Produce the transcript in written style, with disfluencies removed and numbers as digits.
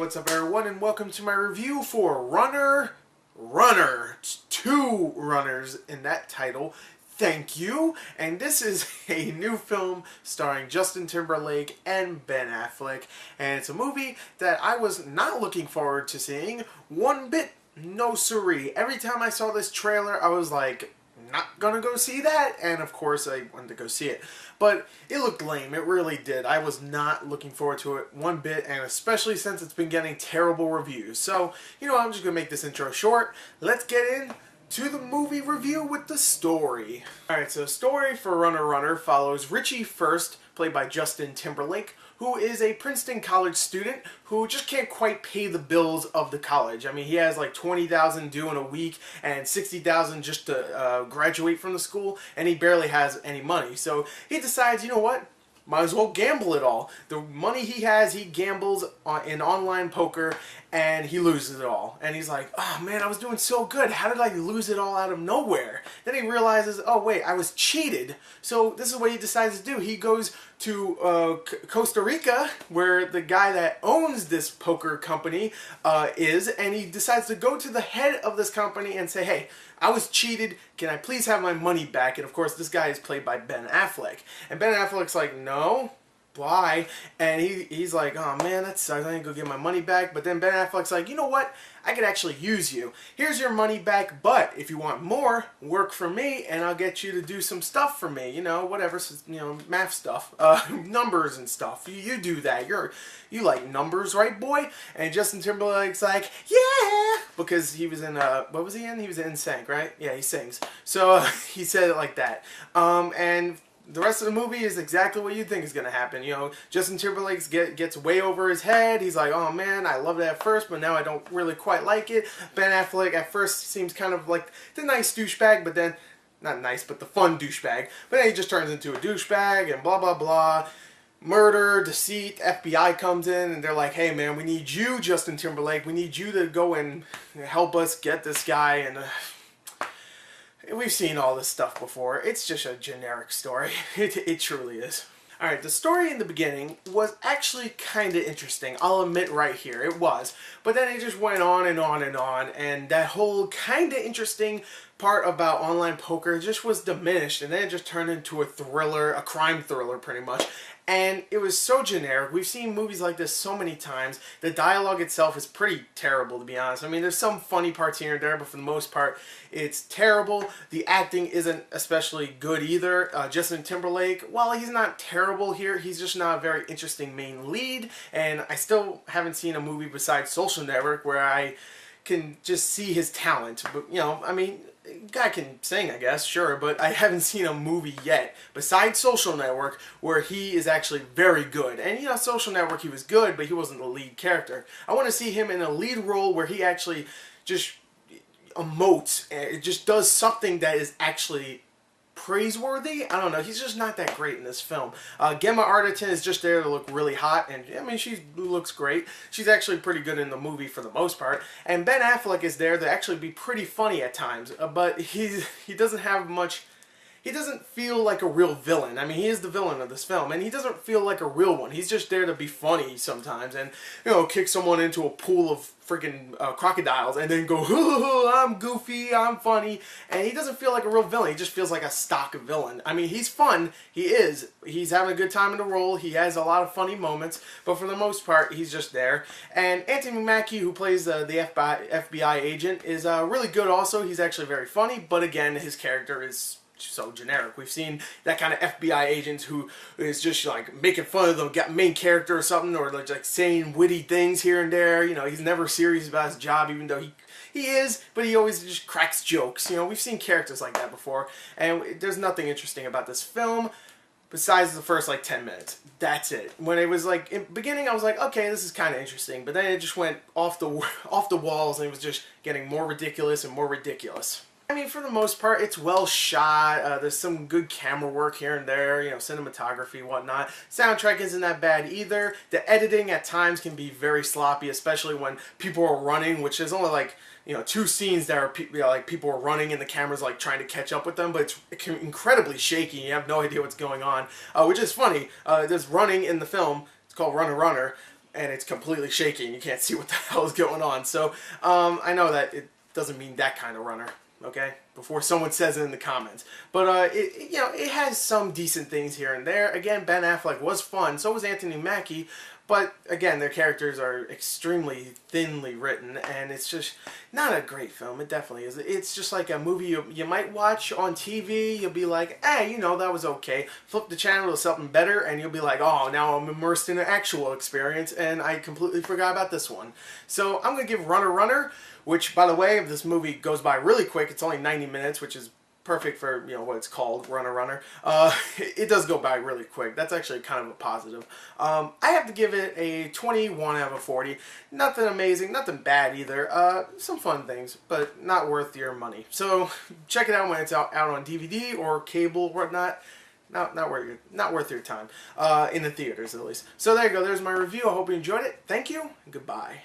what's up everyone, and welcome to my review for Runner Runner. It's two runners in that title. Thank you. And this is a new film starring Justin Timberlake and Ben Affleck. And it's a movie that I was not looking forward to seeing one bit. No siree. Every time I saw this trailer, I was like, not gonna go see that, and of course I wanted to go see it. But it looked lame, it really did. I was not looking forward to it one bit, and especially since it's been getting terrible reviews. So, I'm just gonna make this intro short. Let's get in to the movie review with the story. Alright, so the story for Runner Runner follows Richie First, played by Justin Timberlake, who is a Princeton college student who just can't quite pay the bills of the college. I mean, he has like $20,000 due in a week and $60,000 just to graduate from the school, and he barely has any money. So he decides, you know what? Might as well gamble it all. The money he has, he gambles in online poker, and he loses it all. And he's like, oh man, I was doing so good. How did I lose it all out of nowhere? Then he realizes, oh wait, I was cheated. So this is what he decides to do. He goes to Costa Rica, where the guy that owns this poker company is, and he decides to go to the head of this company and say, hey, I was cheated, can I please have my money back? And of course this guy is played by Ben Affleck. And Ben Affleck's like, no, why? And he's like, oh man, that sucks, I need to go get my money back. But then Ben Affleck's like, you know what? I could actually use you. Here's your money back, but if you want more, work for me and I'll get you to do some stuff for me. Whatever, math stuff, numbers and stuff. You do that. You like numbers, right, boy? And Justin Timberlake's like, yeah, because he was in, what was he in? He was in NSYNC, right? Yeah, he sings. So he said it like that. And the rest of the movie is exactly what you think is going to happen. Justin Timberlake gets way over his head. He's like, oh man, I loved it at first, but now I don't really quite like it. Ben Affleck at first seems kind of like the nice douchebag, but then, not nice, but the fun douchebag. But then he just turns into a douchebag and blah, blah, blah. Murder, deceit, FBI comes in, and they're like, hey man, we need you, Justin Timberlake. We need you to go and help us get this guy. And we've seen all this stuff before. It's just a generic story. It truly is. Alright, the story in the beginning was actually kind of interesting. I'll admit right here, it was. But then it just went on and on and on, and that whole kind of interesting part about online poker just was diminished, and then it just turned into a thriller, a crime thriller pretty much. And it was so generic. We've seen movies like this so many times. The dialogue itself is pretty terrible, to be honest. I mean, there's some funny parts here and there, but for the most part, it's terrible. The acting isn't especially good either. Justin Timberlake, while he's not terrible here, he's just not a very interesting main lead. And I still haven't seen a movie besides Social Network where I can just see his talent. But, I mean, guy can sing, I guess, sure, but I haven't seen a movie yet, besides Social Network, where he is actually very good. And, Social Network, he was good, but he wasn't the lead character. I want to see him in a lead role where he actually just emotes, and it just does something that is actually praiseworthy. I don't know, he's just not that great in this film. Gemma Arterton is just there to look really hot, and I mean, she looks great. She's actually pretty good in the movie for the most part. And Ben Affleck is there to actually be pretty funny at times, but he doesn't have much. He doesn't feel like a real villain. I mean, he is the villain of this film, and he doesn't feel like a real one. He's just there to be funny sometimes and, kick someone into a pool of freaking crocodiles and then go, I'm goofy, I'm funny. And he doesn't feel like a real villain. He just feels like a stock villain. I mean, he's fun. He is. He's having a good time in the role. He has a lot of funny moments, but for the most part, he's just there. And Anthony Mackie, who plays the FBI agent, is really good also. He's actually very funny, but again, his character is so generic. We've seen that kind of FBI agent who is just like making fun of the main character or something, or like saying witty things here and there. He's never serious about his job, even though he is, but he always just cracks jokes. We've seen characters like that before, and there's nothing interesting about this film besides the first 10 minutes. That's it. When it was in the beginning, I was like, okay, this is kind of interesting, but then it just went off the walls, and it was just getting more ridiculous and more ridiculous. I mean, for the most part, it's well shot. There's some good camera work here and there, cinematography, whatnot. Soundtrack isn't that bad either. The editing at times can be very sloppy, especially when people are running, which is only two scenes that are people are running and the camera's trying to catch up with them, but it's incredibly shaky. You have no idea what's going on, which is funny. There's running in the film. It's called Runner Runner. and it's completely shaky and you can't see what the hell is going on. So I know that it doesn't mean that kind of runner, okay? Before someone says it in the comments. But it has some decent things here and there. Again, Ben Affleck was fun. So was Anthony Mackie. But again, their characters are extremely thinly written, and it's just not a great film. It definitely is. It's just like a movie you might watch on TV. You'll be like, hey, that was okay. Flip the channel to something better, and you'll be like, oh, now I'm immersed in an actual experience, and I completely forgot about this one. So I'm going to give Runner Runner, which, by the way, this movie goes by really quick. It's only 90 minutes, which is perfect for what it's called, Runner Runner. It does go by really quick. That's actually kind of a positive. I have to give it a 21 out of 40. Nothing amazing, nothing bad either. Some fun things, but not worth your money. So check it out when it's out on DVD or cable or whatnot. Not worth your time in the theaters, at least. So there you go. There's my review. I hope you enjoyed it. Thank you and goodbye.